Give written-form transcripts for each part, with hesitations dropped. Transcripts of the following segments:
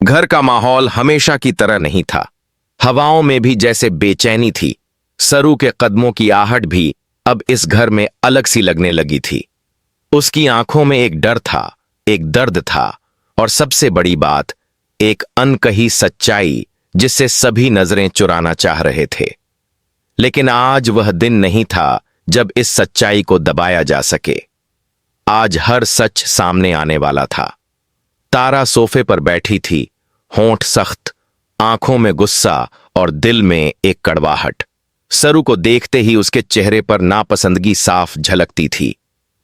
घर का माहौल हमेशा की तरह नहीं था। हवाओं में भी जैसे बेचैनी थी। सरू के कदमों की आहट भी अब इस घर में अलग सी लगने लगी थी। उसकी आंखों में एक डर था, एक दर्द था, और सबसे बड़ी बात, एक अनकही सच्चाई जिससे सभी नजरें चुराना चाह रहे थे। लेकिन आज वह दिन नहीं था जब इस सच्चाई को दबाया जा सके। आज हर सच सामने आने वाला था। तारा सोफे पर बैठी थी, होंठ सख्त, आंखों में गुस्सा और दिल में एक कड़वाहट। सरू को देखते ही उसके चेहरे पर नापसंदगी साफ झलकती थी।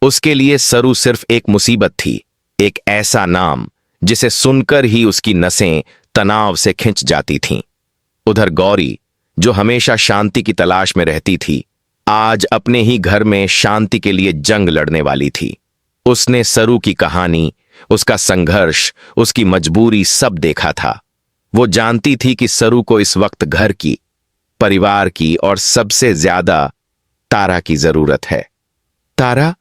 उसके लिए सरू सिर्फ एक मुसीबत थी, एक ऐसा नाम जिसे सुनकर ही उसकी नसें तनाव से खिंच जाती थीं। उधर गौरी, जो हमेशा शांति की तलाश में रहती थी, आज अपने ही घर में शांति के लिए जंग लड़ने वाली थी। उसने सरू की कहानी, उसका संघर्ष, उसकी मजबूरी सब देखा था। वो जानती थी कि सरू को इस वक्त घर की, परिवार की और सबसे ज्यादा तारा की जरूरत है। तारा,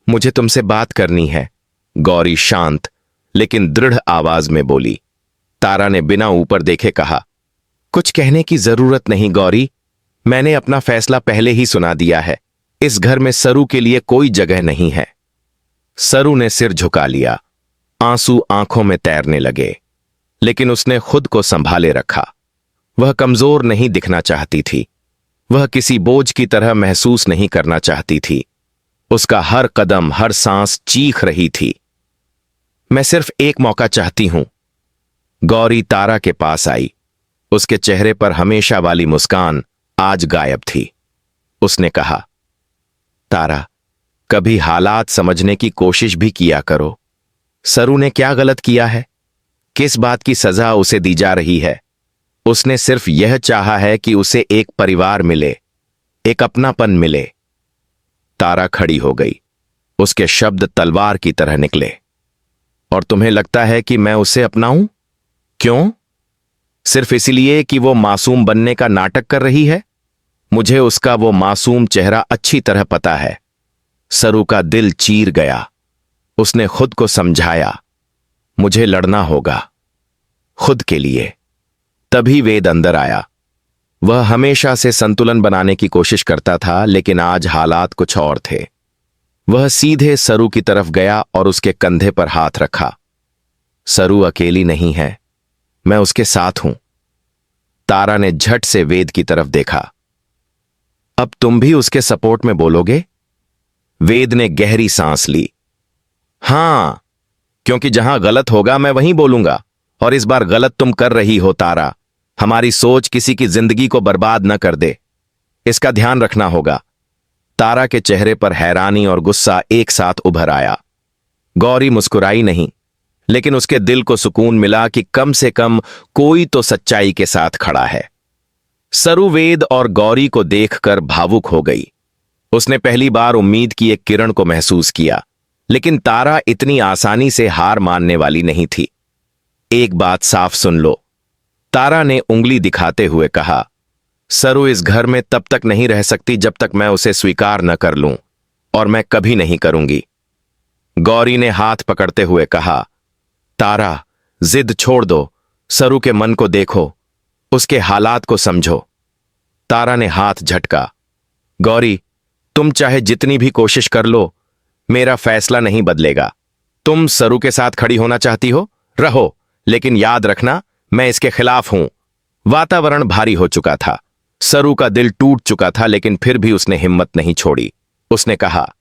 मुझे तुमसे बात करनी है, गौरी शांत लेकिन दृढ़ आवाज में बोली। तारा ने बिना ऊपर देखे कहा, कुछ कहने की जरूरत नहीं गौरी, मैंने अपना फैसला पहले ही सुना दिया है। इस घर में सरू के लिए कोई जगह नहीं है। सरू ने सिर झुका लिया, आंसू आंखों में तैरने लगे, लेकिन उसने खुद को संभाले रखा। वह कमजोर नहीं दिखना चाहती थी, वह किसी बोझ की तरह महसूस नहीं करना चाहती थी। उसका हर कदम, हर सांस चीख रही थी, मैं सिर्फ एक मौका चाहती हूं। गौरी तारा के पास आई। उसके चेहरे पर हमेशा वाली मुस्कान आज गायब थी। उसने कहा, तारा, कभी हालात समझने की कोशिश भी किया करो। सरू ने क्या गलत किया है? किस बात की सजा उसे दी जा रही है? उसने सिर्फ यह चाहा है कि उसे एक परिवार मिले, एक अपनापन मिले। तारा खड़ी हो गई। उसके शब्द तलवार की तरह निकले। और तुम्हें लगता है कि मैं उसे अपनाऊं? क्यों? सिर्फ इसलिए कि वो मासूम बनने का नाटक कर रही है? मुझे उसका वो मासूम चेहरा अच्छी तरह पता है। सरू का दिल चीर गया। उसने खुद को समझाया, मुझे लड़ना होगा, खुद के लिए। तभी वेद अंदर आया। वह हमेशा से संतुलन बनाने की कोशिश करता था, लेकिन आज हालात कुछ और थे। वह सीधे सरू की तरफ गया और उसके कंधे पर हाथ रखा। सरू अकेली नहीं है, मैं उसके साथ हूं। तारा ने झट से वेद की तरफ देखा। अब तुम भी उसके सपोर्ट में बोलोगे? वेद ने गहरी सांस ली। हां, क्योंकि जहां गलत होगा मैं वहीं बोलूंगा, और इस बार गलत तुम कर रही हो तारा। हमारी सोच किसी की जिंदगी को बर्बाद न कर दे, इसका ध्यान रखना होगा। तारा के चेहरे पर हैरानी और गुस्सा एक साथ उभर आया। गौरी मुस्कुराई नहीं, लेकिन उसके दिल को सुकून मिला कि कम से कम कोई तो सच्चाई के साथ खड़ा है। सरू वेद और गौरी को देखकर भावुक हो गई। उसने पहली बार उम्मीद की एक किरण को महसूस किया, लेकिन तारा इतनी आसानी से हार मानने वाली नहीं थी। एक बात साफ सुन लो, तारा ने उंगली दिखाते हुए कहा, सरू इस घर में तब तक नहीं रह सकती जब तक मैं उसे स्वीकार न कर लूं, और मैं कभी नहीं करूंगी। गौरी ने हाथ पकड़ते हुए कहा, तारा, जिद छोड़ दो, सरू के मन को देखो, उसके हालात को समझो। तारा ने हाथ झटका। गौरी, तुम चाहे जितनी भी कोशिश कर लो, मेरा फैसला नहीं बदलेगा। तुम सरू के साथ खड़ी होना चाहती हो, रहो, लेकिन याद रखना, मैं इसके खिलाफ हूं। वातावरण भारी हो चुका था। सरू का दिल टूट चुका था, लेकिन फिर भी उसने हिम्मत नहीं छोड़ी। उसने कहा,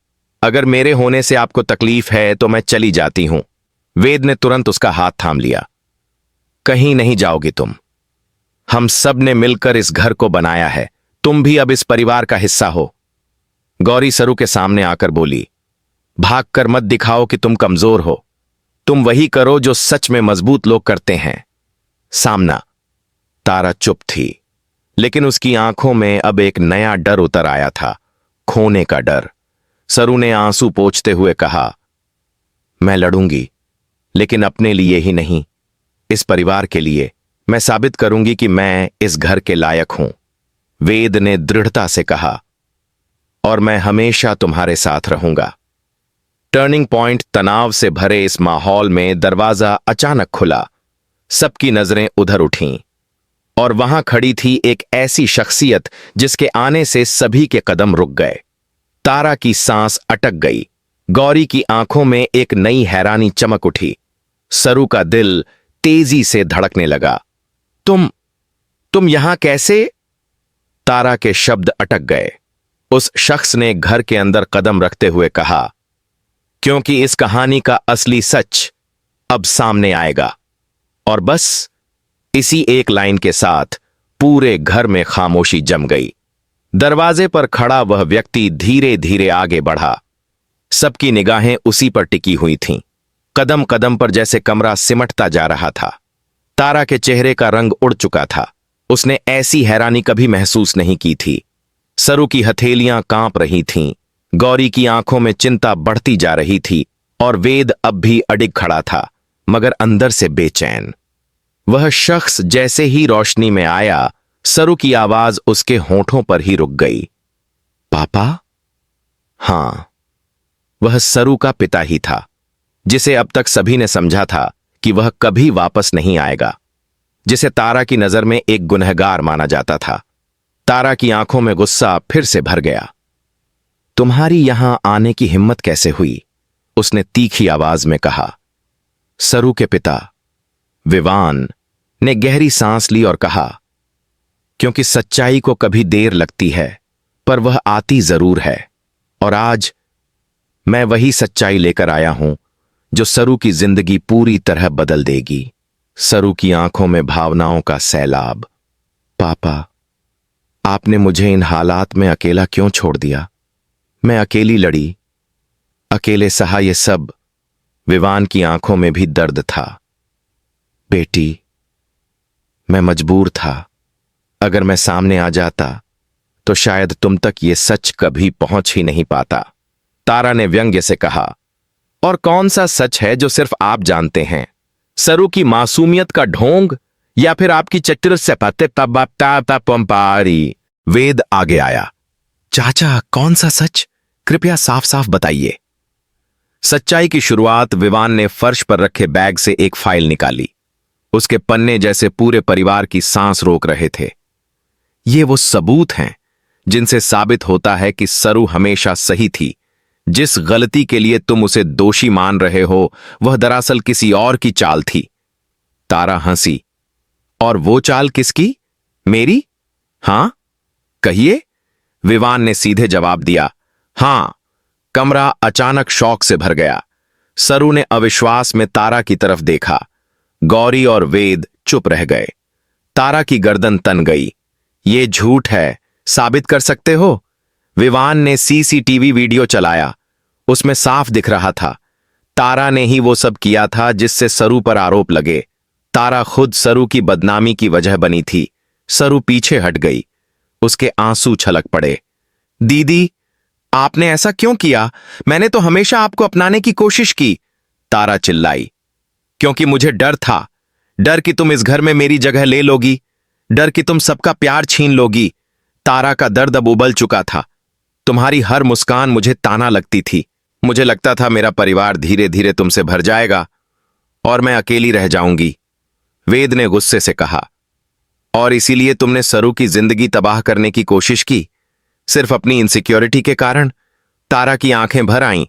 अगर मेरे होने से आपको तकलीफ है तो मैं चली जाती हूं। वेद ने तुरंत उसका हाथ थाम लिया। कहीं नहीं जाओगी तुम। हम सब ने मिलकर इस घर को बनाया है, तुम भी अब इस परिवार का हिस्सा हो। गौरी सरू के सामने आकर बोली, भागकर मत दिखाओ कि तुम कमजोर हो। तुम वही करो जो सच में मजबूत लोग करते हैं। सामना। तारा चुप थी, लेकिन उसकी आंखों में अब एक नया डर उतर आया था, खोने का डर। सरू ने आंसू पोंछते हुए कहा, मैं लड़ूंगी, लेकिन अपने लिए ही नहीं, इस परिवार के लिए। मैं साबित करूंगी कि मैं इस घर के लायक हूं। वेद ने दृढ़ता से कहा, और मैं हमेशा तुम्हारे साथ रहूंगा। टर्निंग पॉइंट तनाव से भरे इस माहौल में दरवाजा अचानक खुला। सबकी नजरें उधर उठीं और वहां खड़ी थी एक ऐसी शख्सियत जिसके आने से सभी के कदम रुक गए। तारा की सांस अटक गई। गौरी की आंखों में एक नई हैरानी चमक उठी। सरू का दिल तेजी से धड़कने लगा। तुम यहां कैसे? तारा के शब्द अटक गए। उस शख्स ने घर के अंदर कदम रखते हुए कहा, क्योंकि इस कहानी का असली सच अब सामने आएगा। और बस इसी एक लाइन के साथ पूरे घर में खामोशी जम गई। दरवाजे पर खड़ा वह व्यक्ति धीरे धीरे आगे बढ़ा। सबकी निगाहें उसी पर टिकी हुई थीं। कदम कदम पर जैसे कमरा सिमटता जा रहा था। तारा के चेहरे का रंग उड़ चुका था। उसने ऐसी हैरानी कभी महसूस नहीं की थी। सरू की हथेलियां कांप रही थीं। गौरी की आंखों में चिंता बढ़ती जा रही थी और वेद अब भी अडिग खड़ा था, मगर अंदर से बेचैन। वह शख्स जैसे ही रोशनी में आया, सरू की आवाज उसके होंठों पर ही रुक गई। पापा? हां, वह सरू का पिता ही था, जिसे अब तक सभी ने समझा था कि वह कभी वापस नहीं आएगा, जिसे तारा की नजर में एक गुनहगार माना जाता था। तारा की आंखों में गुस्सा फिर से भर गया। तुम्हारी यहां आने की हिम्मत कैसे हुई? उसने तीखी आवाज में कहा। सरू के पिता विवान ने गहरी सांस ली और कहा, क्योंकि सच्चाई को कभी देर लगती है, पर वह आती जरूर है। और आज मैं वही सच्चाई लेकर आया हूं जो सरू की जिंदगी पूरी तरह बदल देगी। सरू की आंखों में भावनाओं का सैलाब। पापा, आपने मुझे इन हालात में अकेला क्यों छोड़ दिया? मैं अकेली लड़ी, अकेले सहा ये सब। विवान की आंखों में भी दर्द था। बेटी, मैं मजबूर था। अगर मैं सामने आ जाता तो शायद तुम तक ये सच कभी पहुंच ही नहीं पाता। तारा ने व्यंग्य से कहा। और कौन सा सच है जो सिर्फ आप जानते हैं? सरू की मासूमियत का ढोंग या फिर आपकी चतुर से पत्ते पंपारी? वेद आगे आया। चाचा, कौन सा सच? कृपया साफ साफ बताइए। सच्चाई की शुरुआत विवान ने फर्श पर रखे बैग से एक फाइल निकाली। उसके पन्ने जैसे पूरे परिवार की सांस रोक रहे थे। ये वो सबूत हैं जिनसे साबित होता है कि सरू हमेशा सही थी। जिस गलती के लिए तुम उसे दोषी मान रहे हो, वह दरअसल किसी और की चाल थी। तारा हंसी। और वो चाल किसकी? मेरी? हां, कहिए। विवान ने सीधे जवाब दिया। हां। कमरा अचानक शौक से भर गया। सरू ने अविश्वास में तारा की तरफ देखा। गौरी और वेद चुप रह गए। तारा की गर्दन तन गई। ये झूठ है, साबित कर सकते हो? विवान ने सीसीटीवी वीडियो चलाया। उसमें साफ दिख रहा था तारा ने ही वो सब किया था जिससे सरू पर आरोप लगे। तारा खुद सरू की बदनामी की वजह बनी थी। सरू पीछे हट गई। उसके आंसू छलक पड़े। दीदी, आपने ऐसा क्यों किया? मैंने तो हमेशा आपको अपनाने की कोशिश की। तारा चिल्लाई। क्योंकि मुझे डर था। डर कि तुम इस घर में मेरी जगह ले लोगी, डर कि तुम सबका प्यार छीन लोगी। तारा का दर्द अब उबल चुका था। तुम्हारी हर मुस्कान मुझे ताना लगती थी। मुझे लगता था मेरा परिवार धीरे धीरे तुमसे भर जाएगा और मैं अकेली रह जाऊंगी। वेद ने गुस्से से कहा। और इसीलिए तुमने सरू की जिंदगी तबाह करने की कोशिश की, सिर्फ अपनी इनसिक्योरिटी के कारण? तारा की आंखें भर आईं।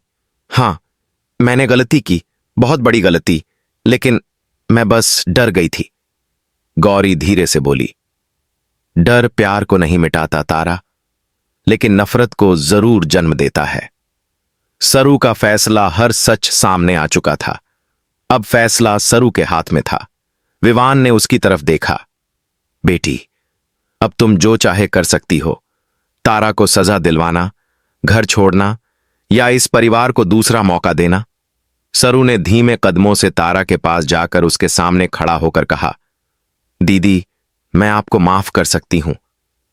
हां, मैंने गलती की, बहुत बड़ी गलती, लेकिन मैं बस डर गई थी। गौरी धीरे से बोली। डर प्यार को नहीं मिटाता तारा, लेकिन नफरत को जरूर जन्म देता है। सरू का फैसला, हर सच सामने आ चुका था। अब फैसला सरू के हाथ में था। विवान ने उसकी तरफ देखा। बेटी, अब तुम जो चाहे कर सकती हो। तारा को सजा दिलवाना, घर छोड़ना या इस परिवार को दूसरा मौका देना। सरू ने धीमे कदमों से तारा के पास जाकर उसके सामने खड़ा होकर कहा, दीदी, मैं आपको माफ कर सकती हूं,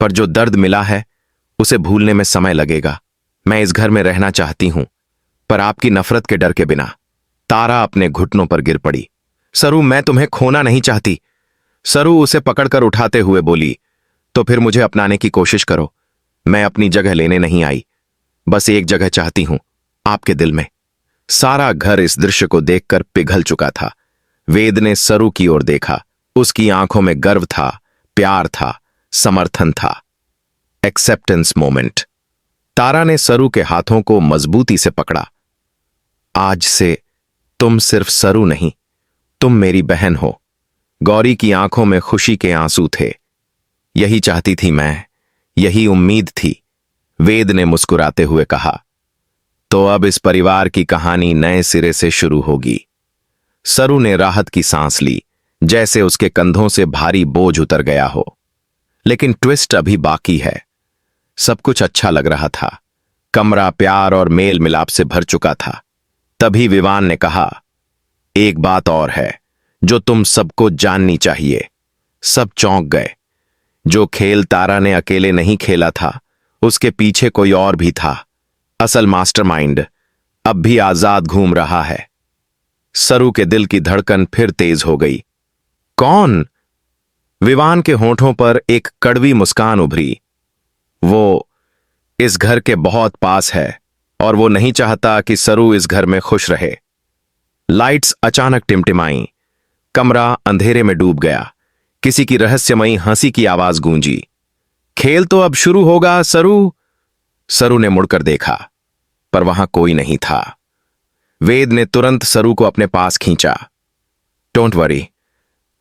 पर जो दर्द मिला है उसे भूलने में समय लगेगा। मैं इस घर में रहना चाहती हूं, पर आपकी नफरत के डर के बिना। तारा अपने घुटनों पर गिर पड़ी। सरू, मैं तुम्हें खोना नहीं चाहती। सरू उसे पकड़कर उठाते हुए बोली, तो फिर मुझे अपनाने की कोशिश करो। मैं अपनी जगह लेने नहीं आई, बस एक जगह चाहती हूं, आपके दिल में। सारा घर इस दृश्य को देखकर पिघल चुका था। वेद ने सरू की ओर देखा। उसकी आंखों में गर्व था, प्यार था, समर्थन था। Acceptance moment. तारा ने सरू के हाथों को मजबूती से पकड़ा। आज से तुम सिर्फ सरू नहीं, तुम मेरी बहन हो। गौरी की आंखों में खुशी के आंसू थे। यही चाहती थी मैं, यही उम्मीद थी, वेद ने मुस्कुराते हुए कहा। तो अब इस परिवार की कहानी नए सिरे से शुरू होगी। सरू ने राहत की सांस ली, जैसे उसके कंधों से भारी बोझ उतर गया हो। लेकिन ट्विस्ट अभी बाकी है। सब कुछ अच्छा लग रहा था। कमरा प्यार और मेल मिलाप से भर चुका था। तभी विवान ने कहा, एक बात और है जो तुम सबको जाननी चाहिए। सब चौंक गए। जो खेल तारा ने अकेले नहीं खेला था, उसके पीछे कोई और भी था। असल मास्टरमाइंड अब भी आजाद घूम रहा है। सरू के दिल की धड़कन फिर तेज हो गई। कौन? विवान के होंठों पर एक कड़वी मुस्कान उभरी। वो इस घर के बहुत पास है और वो नहीं चाहता कि सरू इस घर में खुश रहे। लाइट्स अचानक टिमटिमाईं। कमरा अंधेरे में डूब गया। किसी की रहस्यमयी हंसी की आवाज गूंजी। खेल तो अब शुरू होगा सरू। सरू ने मुड़कर देखा, पर वहां कोई नहीं था। वेद ने तुरंत सरू को अपने पास खींचा। डोंट वरी,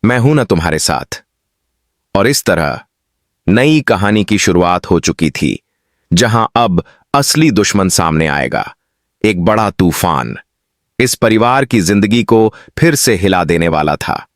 मैं हूं ना तुम्हारे साथ। और इस तरह नई कहानी की शुरुआत हो चुकी थी, जहां अब असली दुश्मन सामने आएगा। एक बड़ा तूफान इस परिवार की जिंदगी को फिर से हिला देने वाला था।